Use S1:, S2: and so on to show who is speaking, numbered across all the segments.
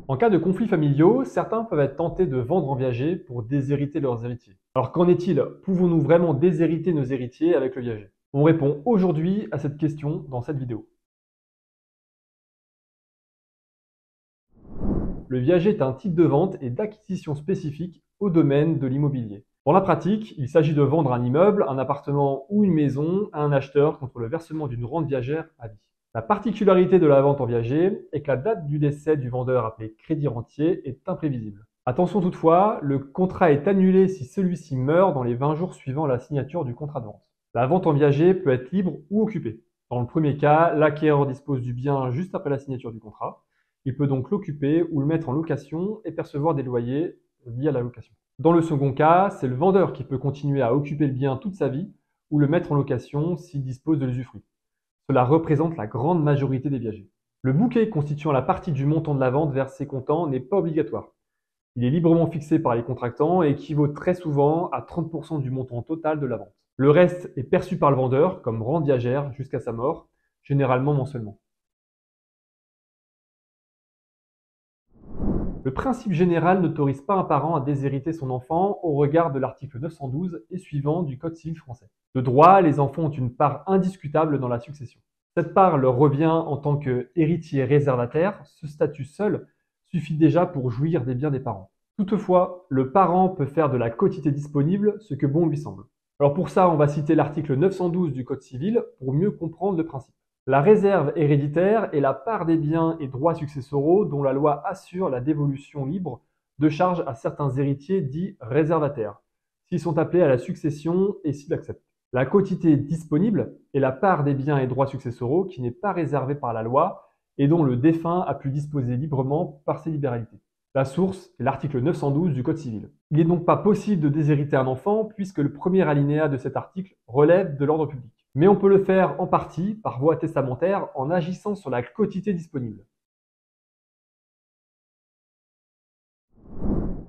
S1: En cas de conflits familiaux, certains peuvent être tentés de vendre en viager pour déshériter leurs héritiers. Alors qu'en est-il? Pouvons-nous vraiment déshériter nos héritiers avec le viager? On répond aujourd'hui à cette question dans cette vidéo. Le viager est un type de vente et d'acquisition spécifique au domaine de l'immobilier. Dans la pratique, il s'agit de vendre un immeuble, un appartement ou une maison à un acheteur contre le versement d'une rente viagère à vie. La particularité de la vente en viager est que la date du décès du vendeur appelé crédit rentier est imprévisible. Attention toutefois, le contrat est annulé si celui-ci meurt dans les 20 jours suivant la signature du contrat de vente. La vente en viager peut être libre ou occupée. Dans le premier cas, l'acquéreur dispose du bien juste après la signature du contrat. Il peut donc l'occuper ou le mettre en location et percevoir des loyers liés à la location. Dans le second cas, c'est le vendeur qui peut continuer à occuper le bien toute sa vie ou le mettre en location s'il dispose de l'usufruit. Cela représente la grande majorité des viagers. Le bouquet constituant la partie du montant de la vente versé comptant n'est pas obligatoire. Il est librement fixé par les contractants et équivaut très souvent à 30% du montant total de la vente. Le reste est perçu par le vendeur comme rente viagère jusqu'à sa mort, généralement mensuellement. Le principe général n'autorise pas un parent à déshériter son enfant au regard de l'article 912 et suivant du Code civil français. De droit, les enfants ont une part indiscutable dans la succession. Cette part leur revient en tant qu'héritier réservataire. Ce statut seul suffit déjà pour jouir des biens des parents. Toutefois, le parent peut faire de la quotité disponible ce que bon lui semble. Alors pour ça, on va citer l'article 912 du Code civil pour mieux comprendre le principe. La réserve héréditaire est la part des biens et droits successoraux dont la loi assure la dévolution libre de charges à certains héritiers dits réservataires, s'ils sont appelés à la succession et s'ils acceptent. La quotité disponible est la part des biens et droits successoraux qui n'est pas réservée par la loi et dont le défunt a pu disposer librement par ses libéralités. La source est l'article 912 du Code civil. Il n'est donc pas possible de déshériter un enfant puisque le premier alinéa de cet article relève de l'ordre public. Mais on peut le faire en partie par voie testamentaire en agissant sur la quotité disponible.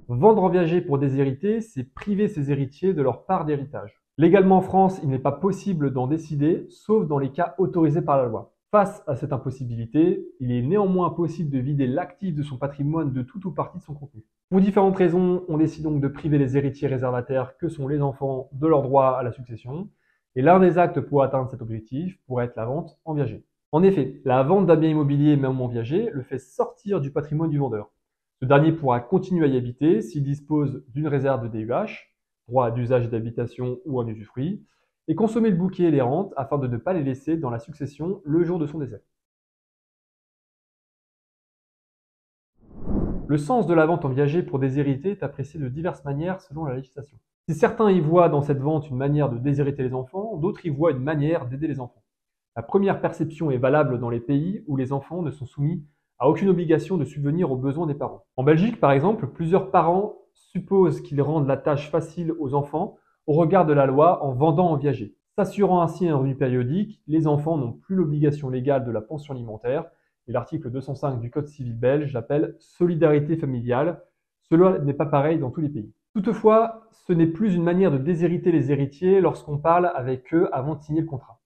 S1: Vendre en viager pour déshériter, c'est priver ses héritiers de leur part d'héritage. Légalement en France, il n'est pas possible d'en décider, sauf dans les cas autorisés par la loi. Face à cette impossibilité, il est néanmoins possible de vider l'actif de son patrimoine de tout ou partie de son contenu. Pour différentes raisons, on décide donc de priver les héritiers réservataires que sont les enfants de leur droit à la succession. Et l'un des actes pour atteindre cet objectif pourrait être la vente en viager. En effet, la vente d'un bien immobilier même en viager le fait sortir du patrimoine du vendeur. Ce dernier pourra continuer à y habiter s'il dispose d'une réserve de DUH, droit d'usage d'habitation ou un usufruit, et consommer le bouquet et les rentes afin de ne pas les laisser dans la succession le jour de son décès. Le sens de la vente en viager pour déshériter est apprécié de diverses manières selon la législation. Si certains y voient dans cette vente une manière de déshériter les enfants, d'autres y voient une manière d'aider les enfants. La première perception est valable dans les pays où les enfants ne sont soumis à aucune obligation de subvenir aux besoins des parents. En Belgique, par exemple, plusieurs parents supposent qu'ils rendent la tâche facile aux enfants au regard de la loi en vendant en viager. S'assurant ainsi un revenu périodique, les enfants n'ont plus l'obligation légale de la pension alimentaire, et l'article 205 du Code civil belge l'appelle solidarité familiale. Cela n'est pas pareil dans tous les pays. Toutefois, ce n'est plus une manière de déshériter les héritiers lorsqu'on parle avec eux avant de signer le contrat.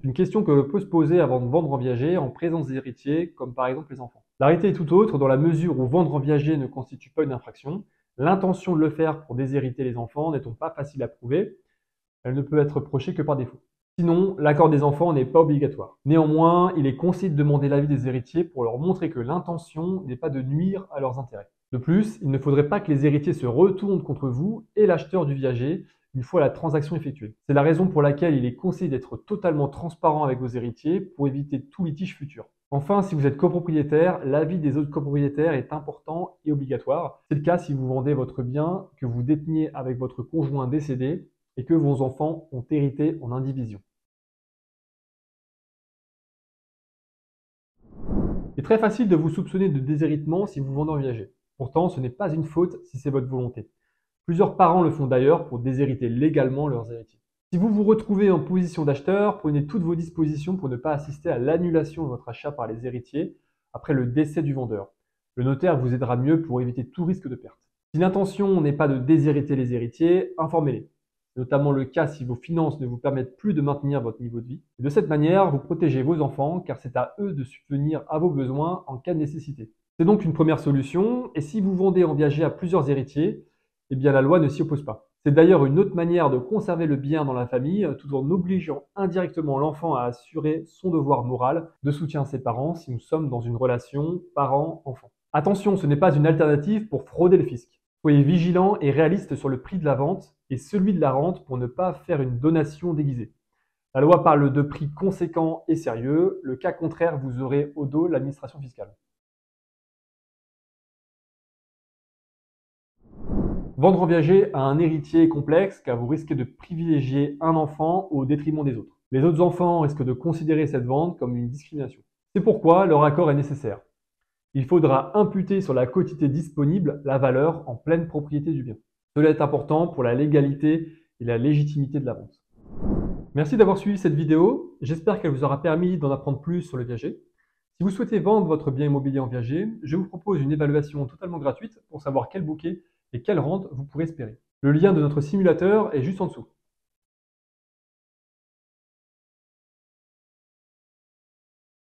S1: C'est une question que l'on peut se poser avant de vendre en viager en présence des héritiers, comme par exemple les enfants. La réalité est tout autre dans la mesure où vendre en viager ne constitue pas une infraction. L'intention de le faire pour déshériter les enfants n'étant pas facile à prouver, elle ne peut être reprochée que par défaut. Sinon, l'accord des enfants n'est pas obligatoire. Néanmoins, il est conseillé de demander l'avis des héritiers pour leur montrer que l'intention n'est pas de nuire à leurs intérêts. De plus, il ne faudrait pas que les héritiers se retournent contre vous et l'acheteur du viager une fois la transaction effectuée. C'est la raison pour laquelle il est conseillé d'être totalement transparent avec vos héritiers pour éviter tout litige futur. Enfin, si vous êtes copropriétaire, l'avis des autres copropriétaires est important et obligatoire. C'est le cas si vous vendez votre bien que vous déteniez avec votre conjoint décédé et que vos enfants ont hérité en indivision. Il est très facile de vous soupçonner de déshéritement si vous vendez en viager. Pourtant, ce n'est pas une faute si c'est votre volonté. Plusieurs parents le font d'ailleurs pour déshériter légalement leurs héritiers. Si vous vous retrouvez en position d'acheteur, prenez toutes vos dispositions pour ne pas assister à l'annulation de votre achat par les héritiers après le décès du vendeur. Le notaire vous aidera mieux pour éviter tout risque de perte. Si l'intention n'est pas de déshériter les héritiers, informez-les. notamment le cas si vos finances ne vous permettent plus de maintenir votre niveau de vie. Et de cette manière, vous protégez vos enfants car c'est à eux de subvenir à vos besoins en cas de nécessité. C'est donc une première solution et si vous vendez en viager à plusieurs héritiers, eh bien la loi ne s'y oppose pas. C'est d'ailleurs une autre manière de conserver le bien dans la famille tout en obligeant indirectement l'enfant à assurer son devoir moral de soutien à ses parents si nous sommes dans une relation parent-enfant. Attention, ce n'est pas une alternative pour frauder le fisc. Soyez vigilant et réaliste sur le prix de la vente et celui de la rente pour ne pas faire une donation déguisée. La loi parle de prix conséquents et sérieux, le cas contraire vous aurez au dos l'administration fiscale. Vendre en viager à un héritier est complexe car vous risquez de privilégier un enfant au détriment des autres. Les autres enfants risquent de considérer cette vente comme une discrimination. C'est pourquoi leur accord est nécessaire. Il faudra imputer sur la quotité disponible la valeur en pleine propriété du bien. Cela est important pour la légalité et la légitimité de la vente. Merci d'avoir suivi cette vidéo. J'espère qu'elle vous aura permis d'en apprendre plus sur le viager. Si vous souhaitez vendre votre bien immobilier en viager, je vous propose une évaluation totalement gratuite pour savoir quel bouquet et quelle rente vous pourrez espérer. Le lien de notre simulateur est juste en dessous.